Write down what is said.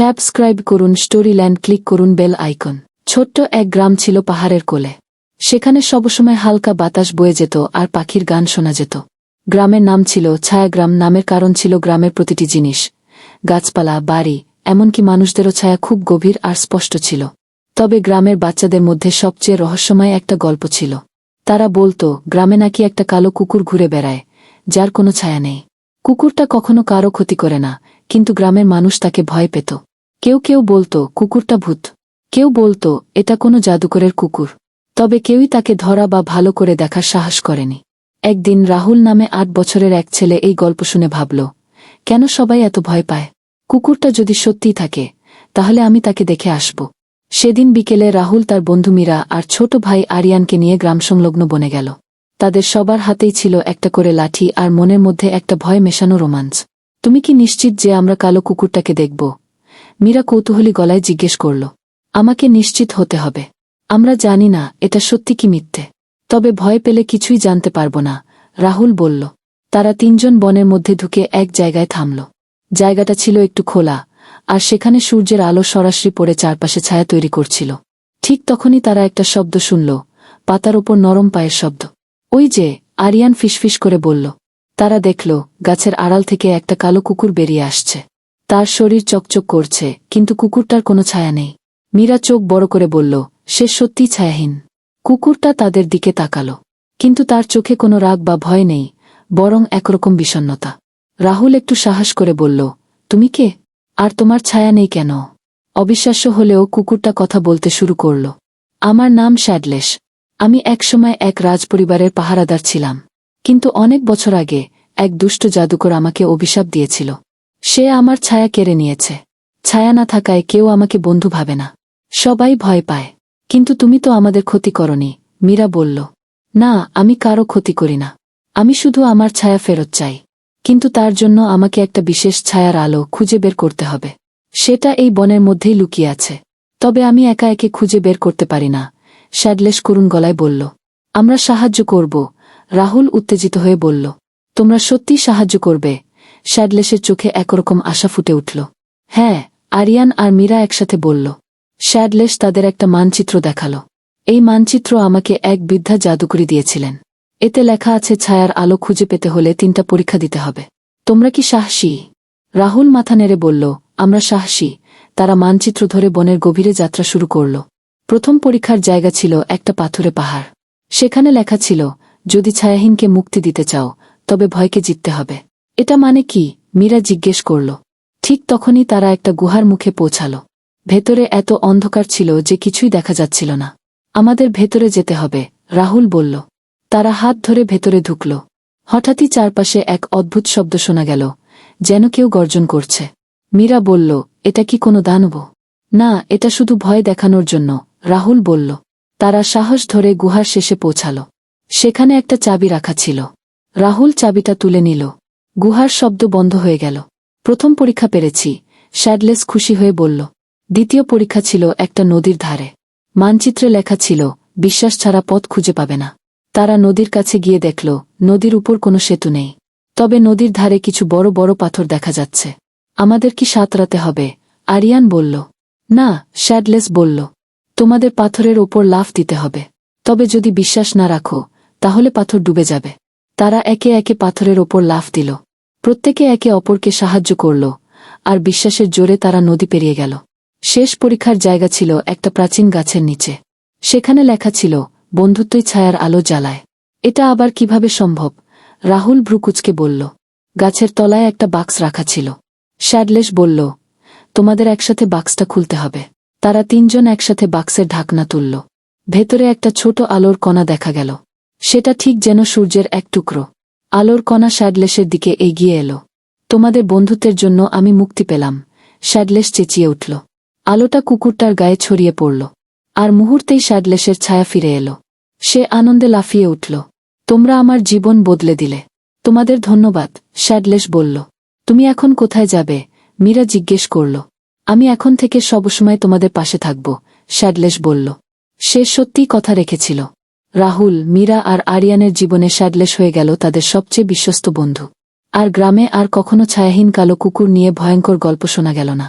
Subscribe করুন স্টোরিল্যান্ড, click করুন bell icon. ছোট্ট এক গ্রাম ছিল পাহাড়ের কোলে। সেখানে সবসময় হালকা বাতাস বয়ে যেত আর পাখির গান শোনা যেত। গ্রামের নাম ছিল ছায়াগ্রাম। নামের কারণ ছিল গ্রামের প্রতিটি জিনিস, গাছপালা, বাড়ি, এমনকি মানুষদেরও ছায়া খুব গভীর আর স্পষ্ট ছিল। তবে গ্রামের বাচ্চাদের মধ্যে সবচেয়ে রহস্যময় একটা গল্প ছিল। তারা বলতো গ্রামে নাকি একটা কালো কুকুর ঘুরে বেড়ায়, যার কোনো ছায়া নেই। কুকুরটা কখনো কারো ক্ষতি করে না, কিন্তু গ্রামের মানুষ তাকে ভয় পেত। কেউ কেউ বলতো কুকুরটা ভূত, কেউ বলতো এটা কোনো জাদুকরের কুকুর। তবে কেউই তাকে ধরা বা ভালো করে দেখার সাহস করেনি। একদিন রাহুল নামে ৮ বছরের এক ছেলে এই গল্প শুনে ভাবল, কেন সবাই এত ভয় পায়? কুকুরটা যদি সত্যিই থাকে, তাহলে আমি তাকে দেখে আসব। সেদিন বিকেলে রাহুল তার বন্ধু মীরা আর ছোট ভাই আরিয়ানকে নিয়ে গ্রামসংলগ্ন বনে গেল। তাদের সবার হাতেই ছিল একটা করে লাঠি আর মনের মধ্যে একটা ভয় মেশানো রোমাঞ্চ। তুমি কি নিশ্চিত যে আমরা কালো কুকুরটাকে দেখব? মীরা কৌতূহলী গলায় জিজ্ঞেস করল। আমাকে নিশ্চিত হতে হবে। আমরা জানি না এটা সত্যি কি মিথ্যে, তবে ভয় পেলে কিছুই জানতে পারব না, রাহুল বলল। তারা তিনজন বনের মধ্যে ঢুকে এক জায়গায় থামল। জায়গাটা ছিল একটু খোলা, আর সেখানে সূর্যের আলো সরাসরি পড়ে চারপাশে ছায়া তৈরি করছিল। ঠিক তখনই তারা একটা শব্দ শুনল, পাতার ওপর নরম পায়ের শব্দ। ওই যে, আরিয়ান ফিসফিস করে বলল। তারা দেখল গাছের আড়াল থেকে একটা কালো কুকুর বেরিয়ে আসছে। তার শরীর চকচক করছে, কিন্তু কুকুরটার কোনো ছায়া নেই। মীরা চোখ বড় করে বলল, সে সত্যিই ছায়াহীন। কুকুরটা তাদের দিকে তাকালো, কিন্তু তার চোখে কোনো রাগ বা ভয় নেই, বরং একরকম বিষণ্ণতা। রাহুল একটু সাহস করে বলল, তুমি কে? আর তোমার ছায়া নেই কেন? অবিশ্বাস্য হলেও কুকুরটা কথা বলতে শুরু করল। আমার নাম শ্যাডলেশ। আমি একসময় এক রাজপরিবারের পাহারাদার ছিলাম, কিন্তু অনেক বছর আগে এক দুষ্ট জাদুকর আমাকে অভিশাপ দিয়েছিল। সে আমার ছায়া কেড়ে নিয়েছে। ছায়া না থাকায় কেউ আমাকে বন্ধু ভাবে না, সবাই ভয় পায়। কিন্তু তুমি তো আমাদের ক্ষতি করনি, মীরা বলল। না, আমি কারো ক্ষতি করি না। আমি শুধু আমার ছায়া ফেরত চাই। কিন্তু তার জন্য আমাকে একটা বিশেষ ছায়ার আলো খুঁজে বের করতে হবে। সেটা এই বনের মধ্যেই লুকিয়ে আছে। তবে আমি একা একে খুঁজে বের করতে পারি না, শ্যাডলেশ করুণ গলায় বলল। আমরা সাহায্য করব, রাহুল উত্তেজিত হয়ে বলল। তোমরা সত্যিই সাহায্য করবে? শ্যাডলেশের চোখে একরকম আশা ফুটে উঠল। হ্যাঁ, আরিয়ান আর মীরা একসাথে বলল। শ্যাডলেশ তাদের একটা মানচিত্র দেখাল। এই মানচিত্র আমাকে এক বৃদ্ধা জাদুকরি দিয়েছিলেন। এতে লেখা আছে ছায়ার আলো খুঁজে পেতে হলে 3টা পরীক্ষা দিতে হবে। তোমরা কি সাহসী? রাহুল মাথা নেড়ে বলল, আমরা সাহসী। তারা মানচিত্র ধরে বনের গভীরে যাত্রা শুরু করল। প্রথম পরীক্ষার জায়গা ছিল একটা পাথুরে পাহাড়। সেখানে লেখা ছিল, যদি ছায়াহীনকে মুক্তি দিতে চাও, তবে ভয়কে জিততে হবে। এটা মানে কি? মীরা জিজ্ঞেস করল। ঠিক তখনই তারা একটা গুহার মুখে পৌঁছাল। ভেতরে এত অন্ধকার ছিল যে কিছুই দেখা যাচ্ছিল না। আমাদের ভেতরে যেতে হবে, রাহুল বলল। তারা হাত ধরে ভেতরে ঢুকল। হঠাৎই চারপাশে এক অদ্ভুত শব্দ শোনা গেল, যেন কেউ গর্জন করছে। মীরা বলল, এটা কি কোনো দানব? না, এটা শুধু ভয় দেখানোর জন্য, রাহুল বলল। তারা সাহস ধরে গুহার শেষে পৌঁছাল। সেখানে একটা চাবি রাখা ছিল। রাহুল চাবিটা তুলে নিল। গুহার শব্দ বন্ধ হয়ে গেল। প্রথম পরীক্ষা পেরেছি, শ্যাডলেস খুশি হয়ে বলল। দ্বিতীয় পরীক্ষা ছিল একটা নদীর ধারে। মানচিত্রে লেখা ছিল, বিশ্বাস ছাড়া পথ খুঁজে পাবে না। তারা নদীর কাছে গিয়ে দেখল, নদীর উপর কোনো সেতু নেই। তবে নদীর ধারে কিছু বড় বড় পাথর দেখা যাচ্ছে। আমাদের কি সাঁতরাতে হবে? আরিয়ান বলল। না, শ্যাডলেস বলল। তোমাদের পাথরের ওপর লাফ দিতে হবে। তবে যদি বিশ্বাস না রাখো, তাহলে পাথর ডুবে যাবে। তারা একে একে পাথরের ওপর লাফ দিল। প্রত্যেকে একে অপরকে সাহায্য করল, আর বিশ্বাসের জোরে তারা নদী পেরিয়ে গেল। শেষ পরীক্ষার জায়গা ছিল একটা প্রাচীন গাছের নিচে। সেখানে লেখা ছিল, বন্ধুত্বই ছায়ার আলো জ্বালায়। এটা আবার কিভাবে সম্ভব? রাহুল ভ্রুকুচকে বলল। গাছের তলায় একটা বাক্স রাখা ছিল। শ্যাডলেশ বলল, তোমাদের একসাথে বাক্সটা খুলতে হবে। তারা তিনজন একসাথে বাক্সের ঢাকনা তুলল। ভেতরে একটা ছোট আলোর কণা দেখা গেল। সেটা ঠিক যেন সূর্যের এক টুকরো। আলোর কণা শ্যাডলেশের দিকে এগিয়ে এলো। তোমাদের বন্ধুত্বের জন্য আমি মুক্তি পেলাম, শ্যাডলেশ চেঁচিয়ে উঠল। আলোটা কুকুরটার গায়ে ছড়িয়ে পড়ল, আর মুহূর্তেই শ্যাডলেশের ছায়া ফিরে এলো। সে আনন্দে লাফিয়ে উঠল। তোমরা আমার জীবন বদলে দিলে। তোমাদের ধন্যবাদ, শ্যাডলেশ বলল। তুমি এখন কোথায় যাবে? মীরা জিজ্ঞেস করল। আমি এখন থেকে সবসময় তোমাদের পাশে থাকব, শ্যাডলেশ বলল। সে সত্যিই কথা রেখেছিল। রাহুল, মীরা আর আরিয়ানের জীবনে শ্যাডলেশ হয়ে গেল তাদের সবচেয়ে বিশ্বস্ত বন্ধু। আর গ্রামে আর কখনো ছায়াহীন কালো কুকুর নিয়ে ভয়ঙ্কর গল্প শোনা গেল না।